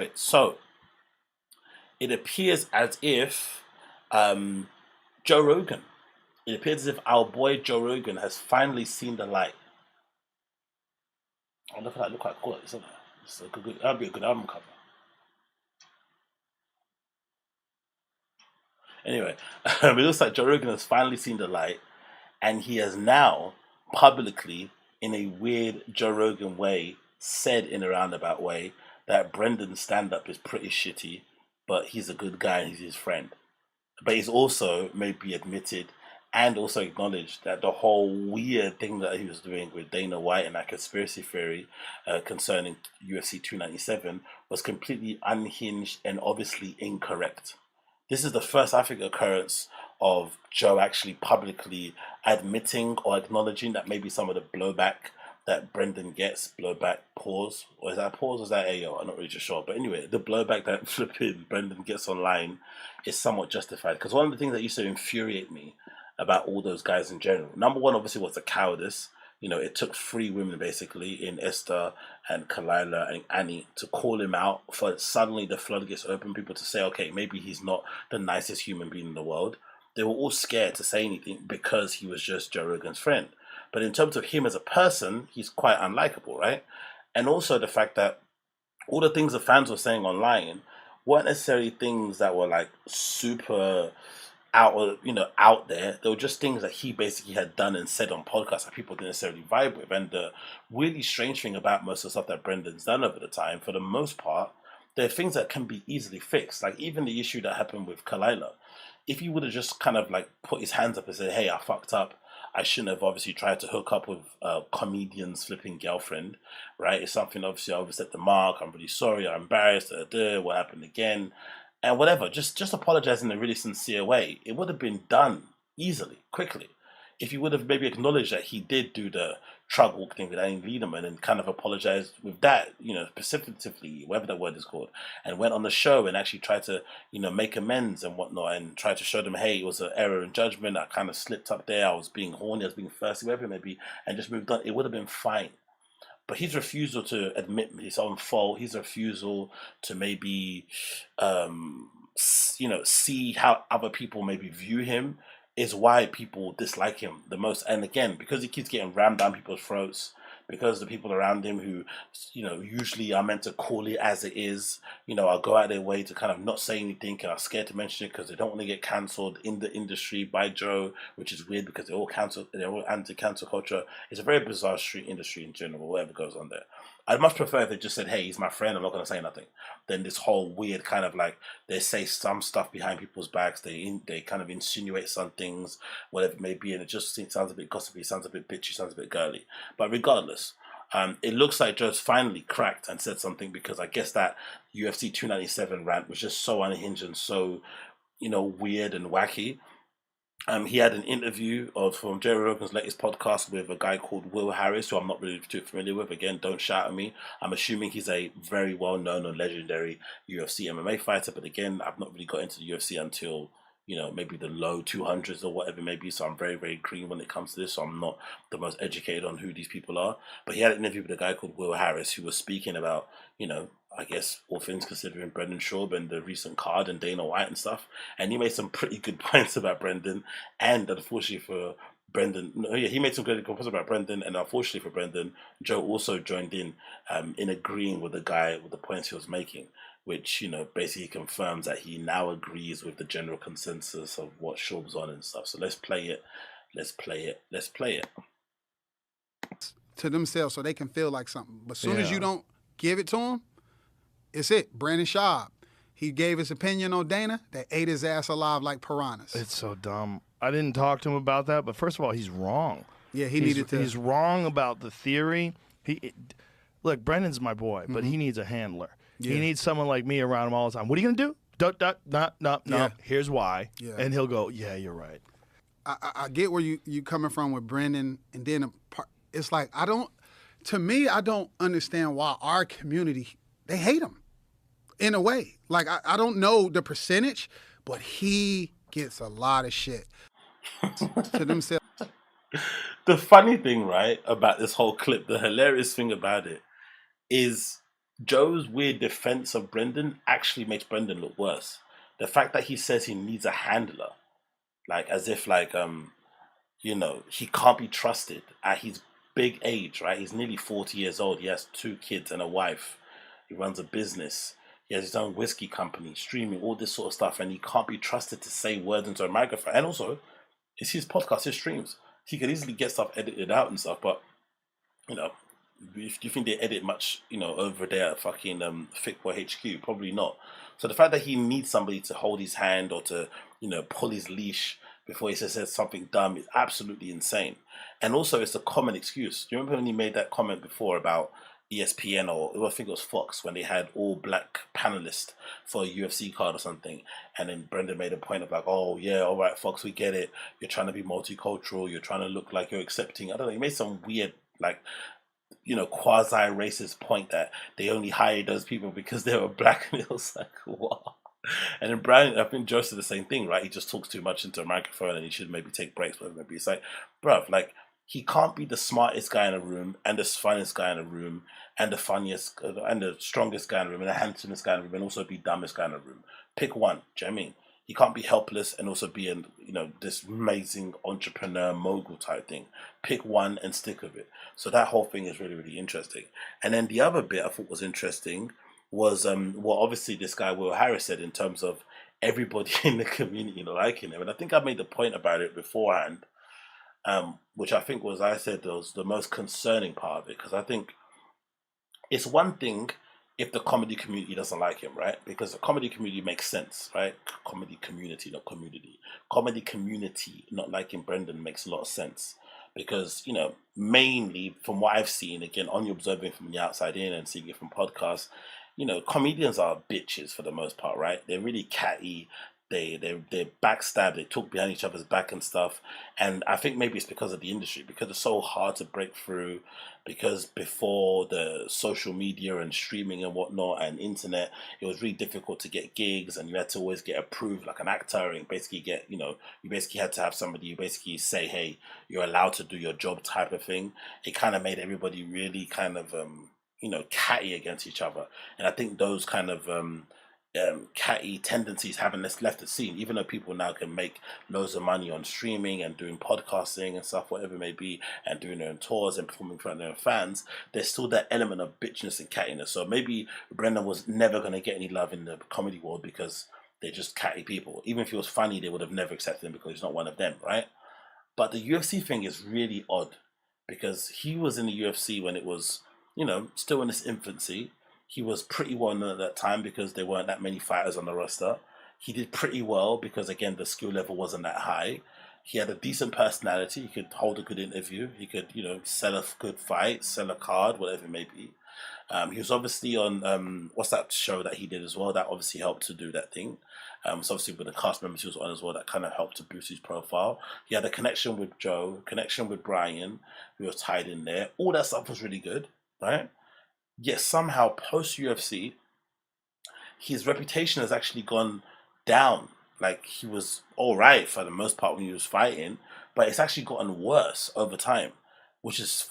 it. So it appears as if um, Joe Rogan. It appears as if our boy Joe Rogan has finally seen the light. Oh, look at that! Look quite cool, isn't it? It's a good, that'd be a good album cover. Anyway, it looks like Joe Rogan has finally seen the light, and he has now publicly, in a weird Joe Rogan way, said in a roundabout way that Brendan's stand-up is pretty shitty, but he's a good guy and he's his friend. But he's also maybe admitted and also acknowledged that the whole weird thing that he was doing with Dana White and that conspiracy theory concerning UFC 297 was completely unhinged and obviously incorrect. This is the first, I think, occurrence of Joe actually publicly admitting or acknowledging that maybe some of the blowback that Brendan gets, blowback pause, or is that a pause or is that AO? I'm not really sure. But anyway, the blowback that flipping Brendan gets online is somewhat justified. Because one of the things that used to infuriate me about all those guys in general, number one, obviously, was the cowardice. You know, it took three women basically in Esther and Kalila and Annie to call him out for suddenly the floodgates open, people to say, okay, maybe he's not the nicest human being in the world. They were all scared to say anything because he was just Joe Rogan's friend. But in terms of him as a person, he's quite unlikable, right? And also the fact that all the things the fans were saying online weren't necessarily things that were like super out there. They were just things that he basically had done and said on podcasts that people didn't necessarily vibe with. And the really strange thing about most of the stuff that Brendan's done over the time, for the most part, they're things that can be easily fixed. Like even the issue that happened with Kalila, if he would have just kind of like put his hands up and said, "Hey, I fucked up. I shouldn't have obviously tried to hook up with a comedian's flipping girlfriend," right? It's something obviously I overstepped the mark. I'm really sorry. I'm embarrassed. What happened again? And whatever. Just apologize in a really sincere way. It would have been done easily, quickly, if he would have maybe acknowledged that he did do the truck walk thing with Annie Lederman and kind of apologized with that, specifically, whatever that word is called, and went on the show and actually tried to, make amends and whatnot and tried to show them, hey, it was an error in judgment. I kind of slipped up there. I was being horny. I was being thirsty, whatever it may be, and just moved on. It would have been fine. But his refusal to admit his own fault, his refusal to maybe, see how other people maybe view him is why people dislike him the most. And again, because he keeps getting rammed down people's throats, because the people around him who, usually are meant to call it as it is, I'll go out their way to kind of not say anything and are scared to mention it because they don't want to get cancelled in the industry by Joe, which is weird because they're all anti-cancel culture. It's a very bizarre street industry in general, whatever goes on there. I'd much prefer if they just said, hey, he's my friend, I'm not going to say nothing, than this whole weird kind of like, they say some stuff behind people's backs, they kind of insinuate some things, whatever it may be, and it just sounds a bit gossipy, sounds a bit bitchy, sounds a bit girly. But regardless, it looks like Joe's finally cracked and said something, because I guess that UFC 297 rant was just so unhinged and so, weird and wacky. He had an interview from Jerry Rogan's latest podcast with a guy called Will Harris, who I'm not really too familiar with. Again, don't shout at me. I'm assuming he's a very well-known and legendary UFC MMA fighter, but again, I've not really got into the UFC until, maybe the low 200s or whatever it may be, so I'm very, very green when it comes to this, so I'm not the most educated on who these people are. But he had an interview with a guy called Will Harris, who was speaking about, I guess, all things considering, Brendan Schaub and the recent card and Dana White and stuff. And he made some pretty good points about Brendan. And unfortunately for Brendan, no, yeah, he made some good points about Brendan. And unfortunately for Brendan, Joe also joined in agreeing with the guy with the points he was making, which, basically confirms that he now agrees with the general consensus of what Schaub's on and stuff. So let's play it. Let's play it. Let's play it. To themselves so they can feel like something. But as soon as you don't give it to them, it's it. Brandon Schaub. He gave his opinion on Dana. They ate his ass alive like piranhas. It's so dumb. I didn't talk to him about that, but first of all, he's wrong. Yeah, he's wrong about the theory. Look, Brendan's my boy, but he needs a handler. Yeah. He needs someone like me around him all the time. What are you going to do? No. Yeah. Here's why. Yeah. And he'll go, yeah, you're right. I get where you coming from with Brendan, and then it's like, I don't understand why our community, they hate him. In a way. Like, I don't know the percentage, but he gets a lot of shit to themselves. The funny thing, right, about this whole clip, the hilarious thing about it is Joe's weird defense of Brendan actually makes Brendan look worse. The fact that he says he needs a handler, like as if like he can't be trusted at his big age, right? He's nearly 40 years old. He has 2 kids and a wife. He runs a business. He has his own whiskey company, streaming, all this sort of stuff, and he can't be trusted to say words into a microphone. And also, it's his podcast, his streams. He could easily get stuff edited out and stuff, but you know, do you think they edit much, over there at fucking Thickboy HQ? Probably not. So the fact that he needs somebody to hold his hand or to, pull his leash before he says something dumb is absolutely insane. And also, it's a common excuse. Do you remember when he made that comment before about ESPN or I think it was Fox when they had all black panelists for a UFC card or something, and then Brendan made a point of like, oh yeah, all right, Fox, we get it. You're trying to be multicultural. You're trying to look like you're accepting. I don't know. He made some weird like quasi-racist point that they only hired those people because they were black, and it was like, what? And then Brian, I think Joe said the same thing, right? He just talks too much into a microphone and he should maybe take breaks, whatever maybe. It's like, bruv, like, he can't be the smartest guy in a room and the funniest guy in a room and the funniest and the strongest guy in a room and the handsomest guy in a room and also be dumbest guy in a room. Pick one, do you know what I mean? He can't be helpless and also be this amazing entrepreneur mogul type thing. Pick one and stick with it. So that whole thing is really, really interesting. And then the other bit I thought was interesting was what obviously this guy Will Harris said in terms of everybody in the community liking him. And I think I made the point about it beforehand, which I think I said was the most concerning part of it, because I think it's one thing if the comedy community doesn't like him, right? Because the comedy community makes sense, right? Comedy community, not community. Comedy community not liking Brendan makes a lot of sense. Because, mainly from what I've seen, again, only observing from the outside in and seeing it from podcasts, comedians are bitches for the most part, right? They're really catty. They backstab. They talk behind each other's back and stuff. And I think maybe it's because of the industry, because it's so hard to break through. Because before the social media and streaming and whatnot and internet, it was really difficult to get gigs, and you had to always get approved like an actor, and basically get you basically had to have somebody who basically say, hey, you're allowed to do your job type of thing. It kind of made everybody really kind of catty against each other, and I think those kind of catty tendencies haven't left the scene, even though people now can make loads of money on streaming and doing podcasting and stuff, whatever it may be, and doing their own tours and performing for their own fans. There's still that element of bitchiness and cattiness. So maybe Brendan was never going to get any love in the comedy world because they're just catty people. Even if he was funny, they would have never accepted him because he's not one of them, right? But the UFC thing is really odd, because he was in the UFC when it was, still in its infancy. He was pretty well known at that time because there weren't that many fighters on the roster. He did pretty well because, again, the skill level wasn't that high. He had a decent personality. He could hold a good interview. He could, sell a good fight, sell a card, whatever it may be. He was obviously on, what's that show that he did as well? That obviously helped to do that thing. So obviously with the cast members he was on as well, that kind of helped to boost his profile. He had a connection with Joe, connection with Brian, who was tied in there. All that stuff was really good, right? Yet somehow post UFC, his reputation has actually gone down. Like, he was all right for the most part when he was fighting, but it's actually gotten worse over time, which is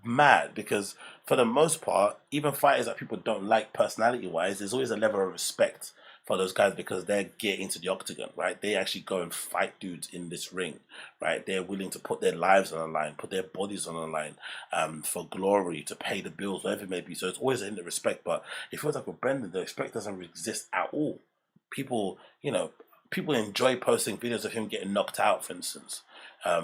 mad, because for the most part, even fighters that people don't like personality wise, there's always a level of respect for those guys because they get into the octagon, right? They actually go and fight dudes in this ring, right? They're willing to put their lives on the line, put their bodies on the line, for glory, to pay the bills, whatever it may be. So it's always in the respect. But it feels like with Brendan, the respect doesn't exist at all. People, people enjoy posting videos of him getting knocked out, for instance.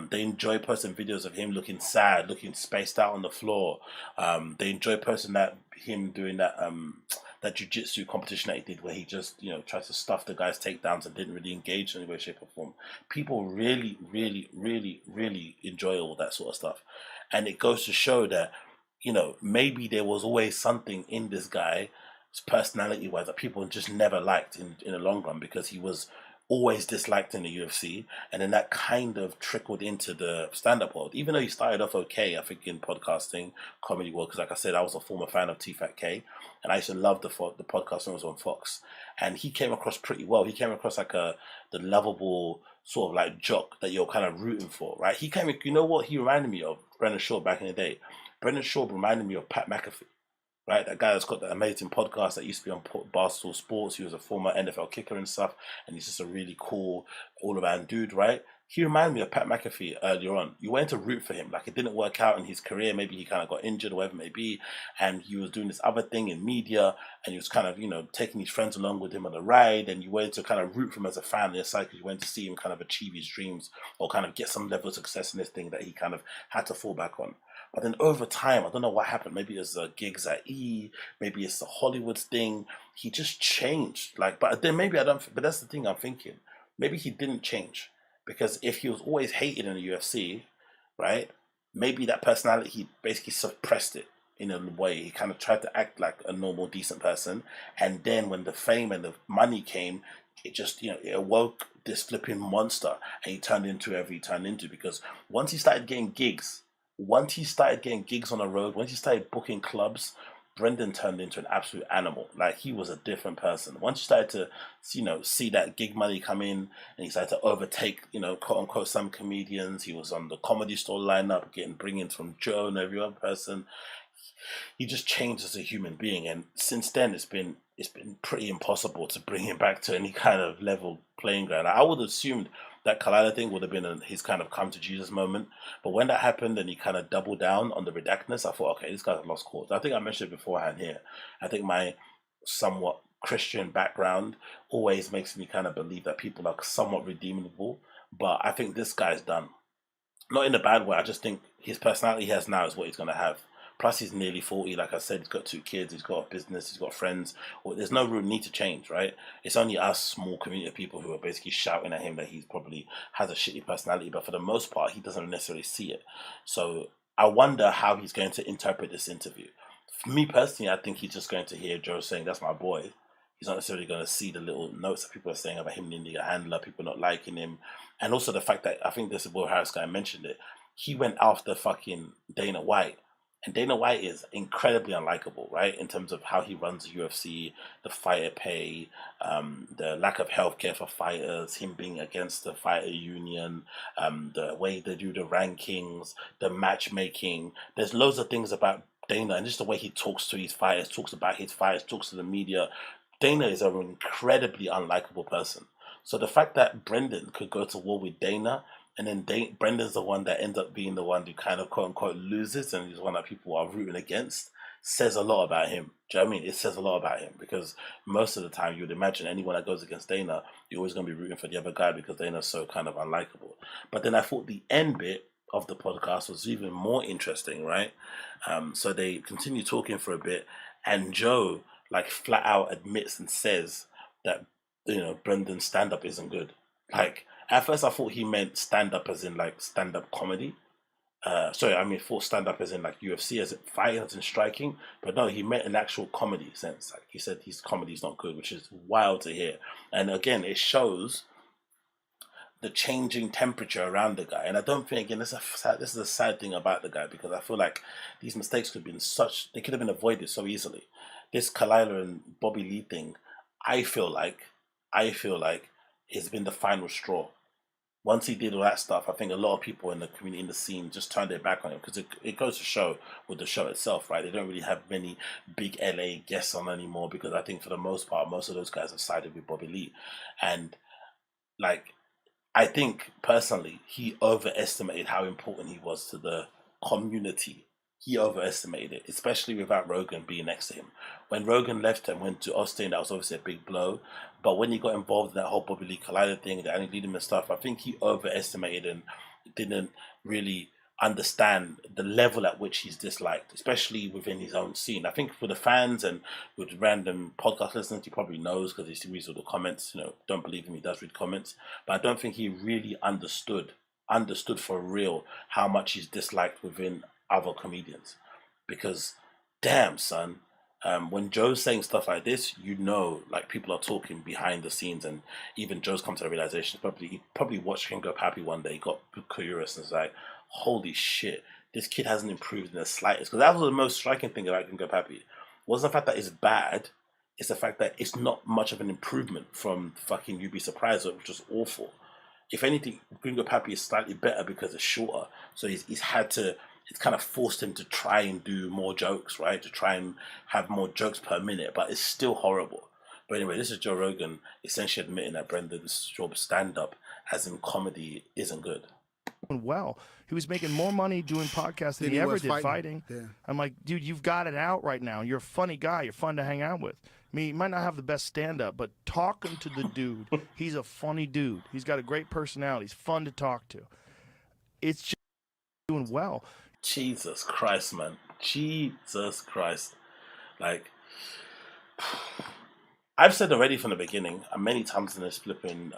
They enjoy posting videos of him looking sad, looking spaced out on the floor. They enjoy posting him doing that jiu-jitsu competition that he did where he just, tried to stuff the guy's takedowns and didn't really engage in any way, shape or form. People really, really, really, really enjoy all that sort of stuff. And it goes to show that, maybe there was always something in this guy, personality-wise, that people just never liked in the long run, because he was always disliked in the UFC, and then that kind of trickled into the stand-up world. Even though he started off okay, I think, in podcasting, comedy world, because like I said, I was a former fan of T-Fat K, and I used to love the podcast when it was on Fox, and he came across pretty well. He came across like the lovable sort of like jock that you're kind of rooting for, right? He what he reminded me of? Brendan Schaub back in the day. Brendan Schaub reminded me of Pat McAfee, right? That guy that's got that amazing podcast that used to be on Barstool Sports. He was a former NFL kicker and stuff, and he's just a really cool all-around dude, right? He reminded me of Pat McAfee earlier on. You went to root for him. Like, it didn't work out in his career. Maybe he kind of got injured or whatever it may be. And he was doing this other thing in media. And he was kind of, taking his friends along with him on the ride. And you went to kind of root for him as a fan. Aside, because you went to see him kind of achieve his dreams or kind of get some level of success in this thing that he kind of had to fall back on. But then over time, I don't know what happened. Maybe it was the gigs at E. Maybe it's the Hollywood thing. He just changed. But then maybe I don't. But that's the thing I'm thinking. Maybe he didn't change. Because if he was always hated in the UFC, right, maybe that personality, he basically suppressed it in a way. He kind of tried to act like a normal, decent person. And then when the fame and the money came, it just, it awoke this flipping monster. And he turned into whoever he turned into. Because once he started getting gigs on the road, once he started booking clubs, Brendan turned into an absolute animal. Like, he was a different person. Once you started to, see that gig money come in, and he started to overtake, quote unquote, some comedians. He was on the Comedy Store lineup, bringing from Joe and every other person. He just changed as a human being, and since then it's been pretty impossible to bring him back to any kind of level playing ground. I would have assumed that Kalila thing would have been his kind of come to Jesus moment. But when that happened and he kind of doubled down on the redactness, I thought, okay, this guy's lost cause. I think I mentioned it beforehand here. I think my somewhat Christian background always makes me kind of believe that people are somewhat redeemable. But I think this guy's done. Not in a bad way. I just think his personality he has now is what he's going to have. Plus, he's nearly 40. Like I said, he's got 2 kids. He's got a business. He's got friends. Well, there's no real need to change, right? It's only us, small community of people, who are basically shouting at him that he probably has a shitty personality. But for the most part, he doesn't necessarily see it. So I wonder how he's going to interpret this interview. For me personally, I think he's just going to hear Joe saying, "That's my boy." He's not necessarily going to see the little notes that people are saying about him needing a handler, people not liking him. And also the fact that, I think this is Will Harris guy mentioned it, he went after fucking Dana White. And Dana White is incredibly unlikable, right? In terms of how he runs the UFC, the fighter pay, the lack of healthcare for fighters, him being against the fighter union, the way they do the rankings, the matchmaking. There's loads of things about Dana, and just the way he talks to his fighters, talks about his fighters, talks to the media. Dana is an incredibly unlikable person. So the fact that Brendan could go to war with Dana, and then Brendan's the one that ends up being the one who kind of quote unquote loses, and he's one that people are rooting against, says a lot about him. Do you know what I mean? It says a lot about him, because most of the time you would imagine anyone that goes against Dana, you're always going to be rooting for the other guy because Dana's so kind of unlikable. But then I thought the end bit of the podcast was even more interesting, right? So they continue talking for a bit, and Joe flat out admits and says that Brendan's stand-up isn't good. At first I thought he meant stand-up as in stand-up comedy. For stand-up as in UFC, as in fighting, as in striking. But no, he meant an actual comedy sense. He said his comedy's not good, which is wild to hear. And again, it shows the changing temperature around the guy. And I don't think, again, this is a sad thing about the guy, because I feel like these mistakes could have been avoided so easily. This Kalila and Bobby Lee thing, I feel like it's been the final straw. Once he did all that stuff, I think a lot of people in the community, in the scene, just turned their back on him, because it goes to show with the show itself, right? They don't really have many big LA guests on anymore, because I think for the most part, most of those guys have sided with Bobby Lee. And I think personally, he overestimated how important he was to the community. He overestimated it, especially without Rogan being next to him. When Rogan left and went to Austin, that was obviously a big blow. But when he got involved in that whole Bobby Lee Collider thing, the Annie Liederman stuff, I think he overestimated and didn't really understand the level at which he's disliked, especially within his own scene. I think for the fans and with random podcast listeners, he probably knows because he reads all the comments. Don't believe him, he does read comments. But I don't think he really understood for real how much he's disliked within other comedians. Because damn, son, when Joe's saying stuff like this, people are talking behind the scenes, and even Joe's come to the realization. He probably watched King Go Happy one day, got curious, and was like, holy shit, this kid hasn't improved in the slightest. Because that was the most striking thing about King Go Happy. Wasn't the fact that it's bad, it's the fact that it's not much of an improvement from fucking You'd Be Surprised, which was awful. If anything, Gringo Pappy is slightly better because it's shorter. So he's had to it's kind of forced him to try and do more jokes, right? To try and have more jokes per minute, but it's still horrible. But anyway, this is Joe Rogan essentially admitting that Brendan Schaub's stand-up, as in comedy, isn't good. Well, he was making more money doing podcasts than he ever did fighting. Yeah. I'm like, dude, you've got it out right now. You're a funny guy. You're fun to hang out with. I mean, he might not have the best stand-up, but talking to the dude, he's a funny dude. He's got a great personality. He's fun to talk to. It's just doing well. Jesus Christ, man. Jesus Christ. Like, I've said already from the beginning, and many times in this flipping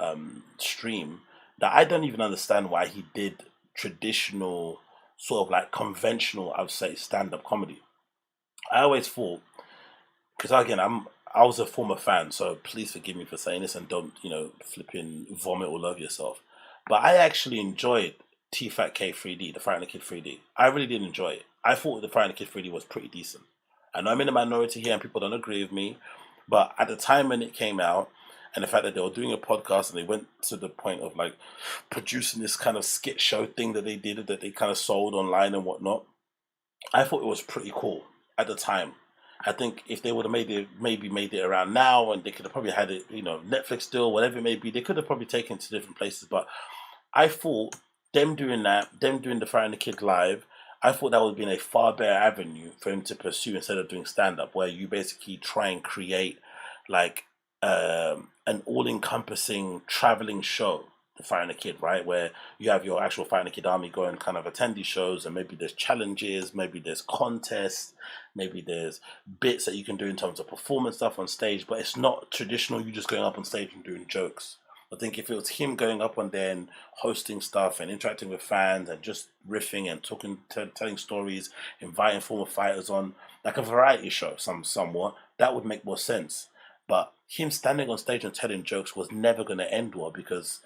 stream, that I don't even understand why he did traditional, sort of like conventional, I would say, stand-up comedy. I always thought, because again, I was a former fan, so please forgive me for saying this and don't, flipping vomit all over yourself. But I actually enjoyed T-Fat-K 3D, the Frightened Kid 3D. I really did enjoy it. I thought the Frightened Kid 3D was pretty decent. I know I'm in the minority here and people don't agree with me, but at the time when it came out, and the fact that they were doing a podcast and they went to the point of like producing this kind of skit show thing that they did, that they kind of sold online and whatnot, I thought it was pretty cool at the time. I think if they would have made it around now, and they could have probably had it, Netflix deal, whatever it may be, they could have probably taken it to different places. But I thought them doing the Frightened Kid live, I thought that would have been a far better avenue for him to pursue instead of doing stand-up, where you basically try and create like an all-encompassing traveling show, the Frightened Kid, right? Where you have your actual Frightened Kid army go and kind of attend these shows, and maybe there's challenges, maybe there's contests, maybe there's bits that you can do in terms of performance stuff on stage, but it's not traditional, you just going up on stage and doing jokes. I think if it was him going up on there and hosting stuff and interacting with fans and just riffing and talking, telling stories, inviting former fighters on, like a variety show, somewhat, that would make more sense. But him standing on stage and telling jokes was never going to end well, because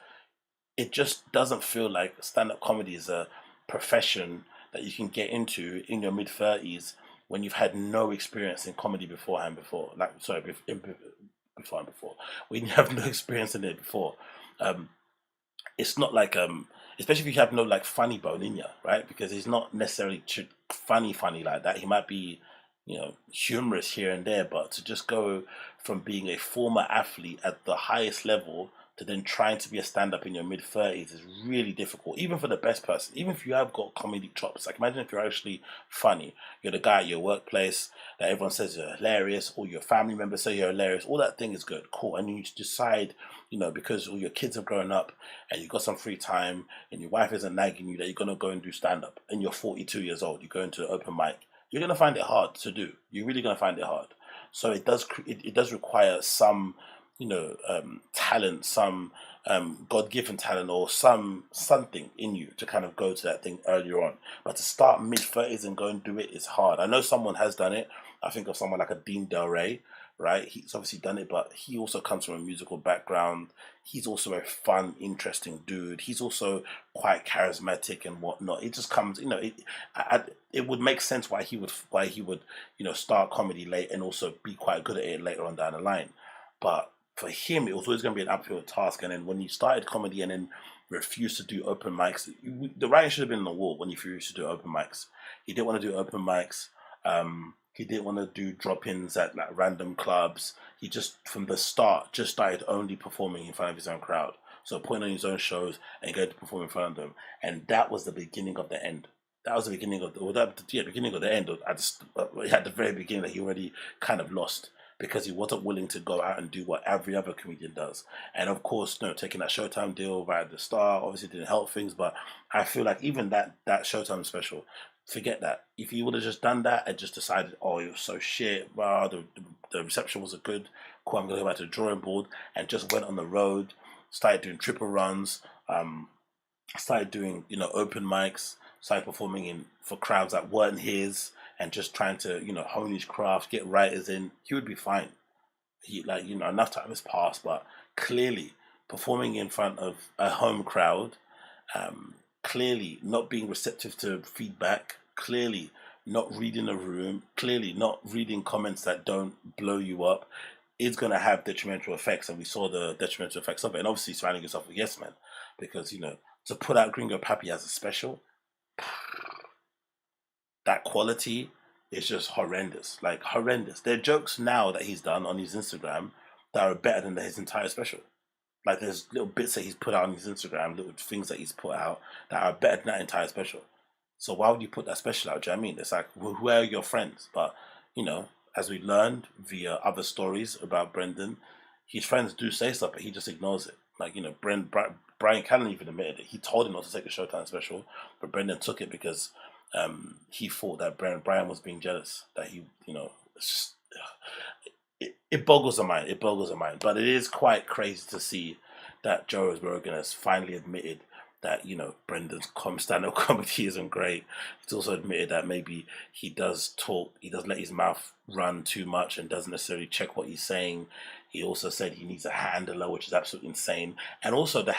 it just doesn't feel like stand-up comedy is a profession that you can get into in your mid-30s when you've had no experience in comedy before. When you have no experience in it before. It's not like, especially if you have no like funny bone in you, right? Because he's not necessarily funny like that. He might be, humorous here and there, but to just go from being a former athlete at the highest level to then trying to be a stand-up in your mid-30s is really difficult, even for the best person. Even if you have got comedic chops, like imagine if you're actually funny. You're the guy at your workplace that everyone says you're hilarious, or your family members say you're hilarious. All that thing is good, cool. And you decide, because all your kids have grown up and you've got some free time and your wife isn't nagging you, that you're going to go and do stand-up. And you're 42 years old, you go into an open mic. You're going to find it hard to do. You're really going to find it hard. So it does require some talent, some God-given talent, or something in you to kind of go to that thing earlier on. But to start mid-30s and go and do it is hard. I know someone has done it. I think of someone like a Dean Del Rey, right? He's obviously done it, but he also comes from a musical background. He's also a fun, interesting dude. He's also quite charismatic and whatnot. It just comes, it would make sense why he would, start comedy late and also be quite good at it later on down the line. But for him, it was always going to be an uphill task. And then when he started comedy and then refused to do open mics, the writing should have been on the wall when he refused to do open mics. He didn't want to do open mics. He didn't want to do drop-ins at like random clubs. He just, from the start, just started only performing in front of his own crowd. So putting on his own shows and going to perform in front of them. And that was the beginning of the end. That was the beginning of beginning of the end. At the very beginning that he already kind of lost, because he wasn't willing to go out and do what every other comedian does. And of course, taking that Showtime deal right at the start obviously didn't help things, but I feel like even that Showtime special, forget that. If he would have just done that and just decided, oh, it was so shit, wow, the reception wasn't good, cool, I'm going to go back to the drawing board, and just went on the road, started doing triple runs, started doing, open mics, started performing for crowds that weren't his, and just trying to, hone his craft, get writers in, he would be fine. Enough time has passed, but clearly performing in front of a home crowd, clearly not being receptive to feedback, clearly not reading a room, clearly not reading comments that don't blow you up, is going to have detrimental effects. And we saw the detrimental effects of it. And obviously surrounding yourself with yes men, because, to put out Gringo Papi as a special, that quality is just horrendous. Like horrendous. There are jokes now that he's done on his Instagram that are better than his entire special. Like there's little bits that he's put out on his Instagram, little things that he's put out that are better than that entire special. So why would you put that special out? Do you know what I mean? It's like, who are your friends? But, you know, as we learned via other stories about Brendan, his friends do say stuff, but he just ignores it. Like, you know, Brian Callen even admitted it. He told him not to take a Showtime special, but Brendan took it because he thought that Brian was being jealous. That he, you know, it's just, it boggles the mind. It boggles the mind. But it is quite crazy to see that Joe Rogan has finally admitted that, you know, Brendan's stand-up comedy isn't great. He's also admitted that maybe he does talk, he doesn't let his mouth run too much and doesn't necessarily check what he's saying. He also said he needs a handler, which is absolutely insane. And also the